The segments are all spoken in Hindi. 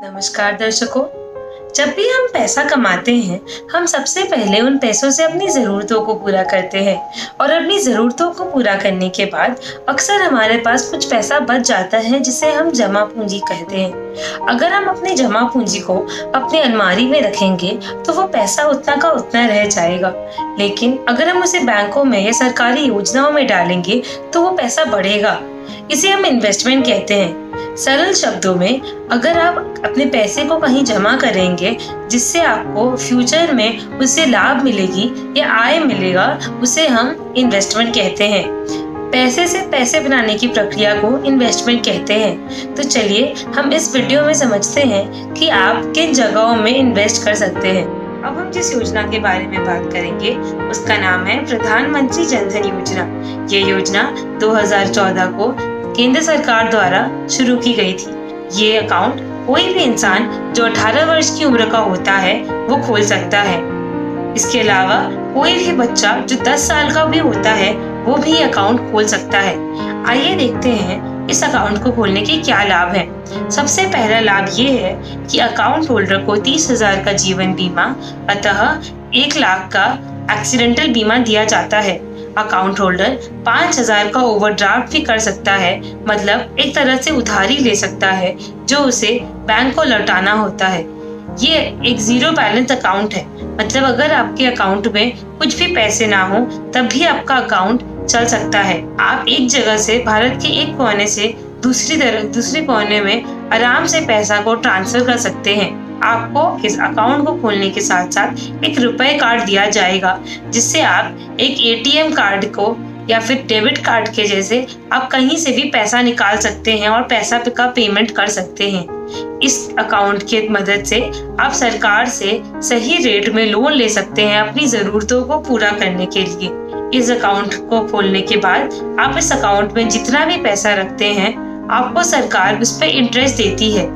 नमस्कार दर्शकों। जब भी हम पैसा कमाते हैं, हम सबसे पहले उन पैसों से अपनी ज़रूरतों को पूरा करते हैं और अपनी ज़रूरतों को पूरा करने के बाद अक्सर हमारे पास कुछ पैसा बच जाता है जिसे हम जमा पूंजी कहते हैं। अगर हम अपनी जमा पूंजी को अपनी अलमारी में रखेंगे तो वो पैसा उतना का उतना रह जाएगा, लेकिन अगर हम उसे बैंकों में या सरकारी योजनाओं में डालेंगे तो वो पैसा बढ़ेगा। इसे हम इन्वेस्टमेंट कहते हैं। सरल शब्दों में, अगर आप अपने पैसे को कहीं जमा करेंगे जिससे आपको फ्यूचर में उससे लाभ मिलेगी या आय मिलेगा, उसे हम इन्वेस्टमेंट कहते हैं। पैसे से पैसे बनाने की प्रक्रिया को इन्वेस्टमेंट कहते हैं। तो चलिए हम इस वीडियो में समझते हैं कि आप किन जगहों में इन्वेस्ट कर सकते हैं। अब हम जिस योजना के बारे में बात करेंगे उसका नाम है प्रधानमंत्री जन धन योजना। ये योजना 2014 को केंद्र सरकार द्वारा शुरू की गई थी। ये अकाउंट कोई भी इंसान जो 18 वर्ष की उम्र का होता है वो खोल सकता है। इसके अलावा कोई भी बच्चा जो 10 साल का भी होता है वो भी अकाउंट खोल सकता है। आइए देखते हैं इस अकाउंट को खोलने के क्या लाभ हैं। सबसे पहला लाभ ये है कि अकाउंट होल्डर को 30,000 का जीवन बीमा अतः 1 लाख का एक्सीडेंटल बीमा दिया जाता है। अकाउंट होल्डर 5,000 का ओवरड्राफ्ट भी कर सकता है, मतलब एक तरह से उधारी ले सकता है जो उसे बैंक को लौटाना होता है। ये एक जीरो बैलेंस अकाउंट है, मतलब अगर आपके अकाउंट में कुछ भी पैसे ना हो तब भी आपका अकाउंट चल सकता है। आप एक जगह से, भारत के एक कोने से दूसरे कोने में आराम से पैसा को ट्रांसफर कर सकते हैं। आपको इस अकाउंट को खोलने के साथ साथ एक रुपए कार्ड दिया जाएगा जिससे आप एक एटीएम कार्ड को या फिर डेबिट कार्ड के जैसे आप कहीं से भी पैसा निकाल सकते हैं और पैसा का पेमेंट कर सकते हैं। इस अकाउंट की मदद से आप सरकार से सही रेट में लोन ले सकते हैं अपनी जरूरतों को पूरा करने के लिए। इस अकाउंट को खोलने के बाद आप इस अकाउंट में जितना भी पैसा रखते हैं आपको सरकार उस पर इंटरेस्ट देती है।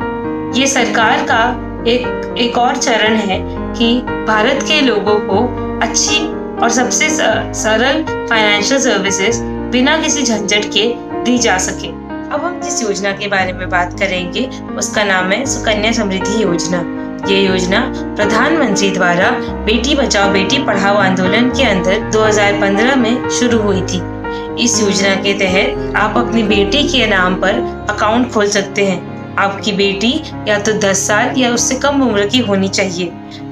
ये सरकार का एक और चरण है कि भारत के लोगों को अच्छी और सबसे सरल फाइनेंशियल सर्विसेज बिना किसी झंझट के दी जा सके। अब हम जिस योजना के बारे में बात करेंगे उसका नाम है सुकन्या समृद्धि योजना। ये योजना प्रधानमंत्री द्वारा बेटी बचाओ बेटी पढ़ाओ आंदोलन के अंदर 2015 में शुरू हुई थी। इस योजना के तहत आप अपनी बेटी के नाम पर अकाउंट खोल सकते हैं। आपकी बेटी या तो 10 साल या उससे कम उम्र की होनी चाहिए।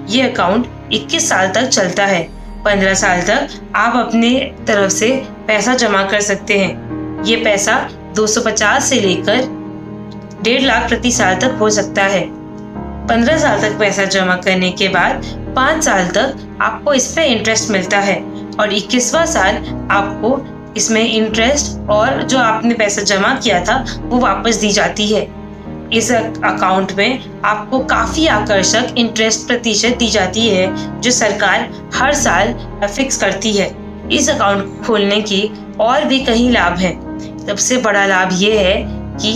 ये अकाउंट 21 साल तक चलता है। 15 साल तक आप अपने तरफ से पैसा जमा कर सकते हैं। ये पैसा 250 से लेकर 1.5 लाख प्रति साल तक हो सकता है। 15 साल तक पैसा जमा करने के बाद 5 साल तक आपको इस पे इंटरेस्ट मिलता है और 21वां साल आपको इसमें इंटरेस्ट और जो आपने पैसा जमा किया था वो वापस दी जाती है। इस अकाउंट में आपको काफी आकर्षक इंटरेस्ट प्रतिशत दी जाती है जो सरकार हर साल फिक्स करती है। इस अकाउंट खोलने की और भी कई लाभ हैं। सबसे बड़ा लाभ ये है कि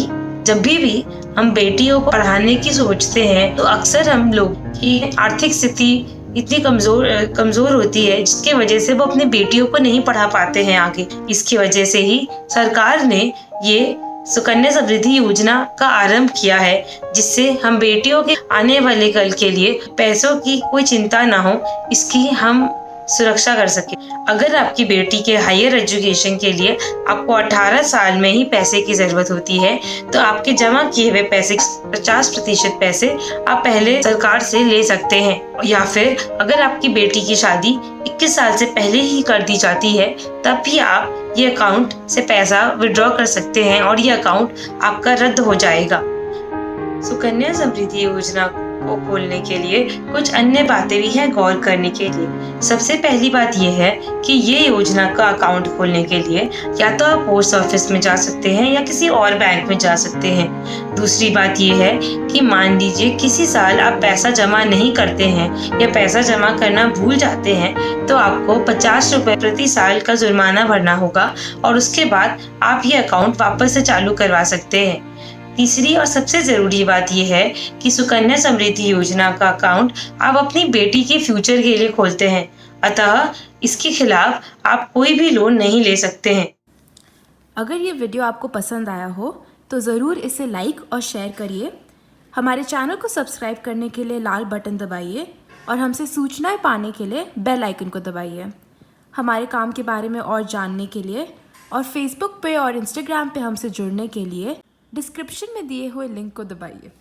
जब भी हम बेटियों को पढ़ाने की सोचते हैं तो अक्सर हम लोग की आर्थिक स्थिति इतनी कमजोर होती है जिसके वजह से वो अपनी बेटियों को नहीं पढ़ा पाते हैं आगे। इसकी वजह से ही सरकार ने ये सुकन्या समृद्धि योजना का आरंभ किया है जिससे हम बेटियों के आने वाले कल के लिए पैसों की कोई चिंता ना हो, इसकी हम सुरक्षा कर सके। अगर आपकी बेटी के हायर एजुकेशन के लिए आपको 18 साल में ही पैसे की जरूरत होती है तो आपके जमा किए हुए पैसे 50% पैसे आप पहले सरकार से ले सकते हैं, या फिर अगर आपकी बेटी की शादी 21 साल से पहले ही कर दी जाती है तब भी आप ये अकाउंट से पैसा विड्रॉ कर सकते हैं और ये अकाउंट आपका रद्द हो जाएगा। सुकन्या समृद्धि योजना को खोलने के लिए कुछ अन्य बातें भी हैं गौर करने के लिए। सबसे पहली बात यह है कि ये योजना का अकाउंट खोलने के लिए या तो आप पोस्ट ऑफिस में जा सकते हैं या किसी और बैंक में जा सकते हैं। दूसरी बात यह है कि मान लीजिए किसी साल आप पैसा जमा नहीं करते हैं या पैसा जमा करना भूल जाते हैं तो आपको 50 रुपए प्रति साल का जुर्माना भरना होगा और उसके बाद आप ये अकाउंट वापस से चालू करवा सकते हैं। तीसरी और सबसे जरूरी बात यह है कि सुकन्या समृद्धि योजना का अकाउंट आप अपनी बेटी के फ्यूचर के लिए खोलते हैं, अतः इसके खिलाफ आप कोई भी लोन नहीं ले सकते हैं। अगर ये वीडियो आपको पसंद आया हो तो ज़रूर इसे लाइक और शेयर करिए। हमारे चैनल को सब्सक्राइब करने के लिए लाल बटन दबाइए और हमसे सूचनाएं पाने के लिए बेल आइकन को दबाइए। हमारे काम के बारे में और जानने के लिए और फेसबुक पे और इंस्टाग्राम पे हमसे जुड़ने के लिए डिस्क्रिप्शन में दिए हुए लिंक को दबाइए।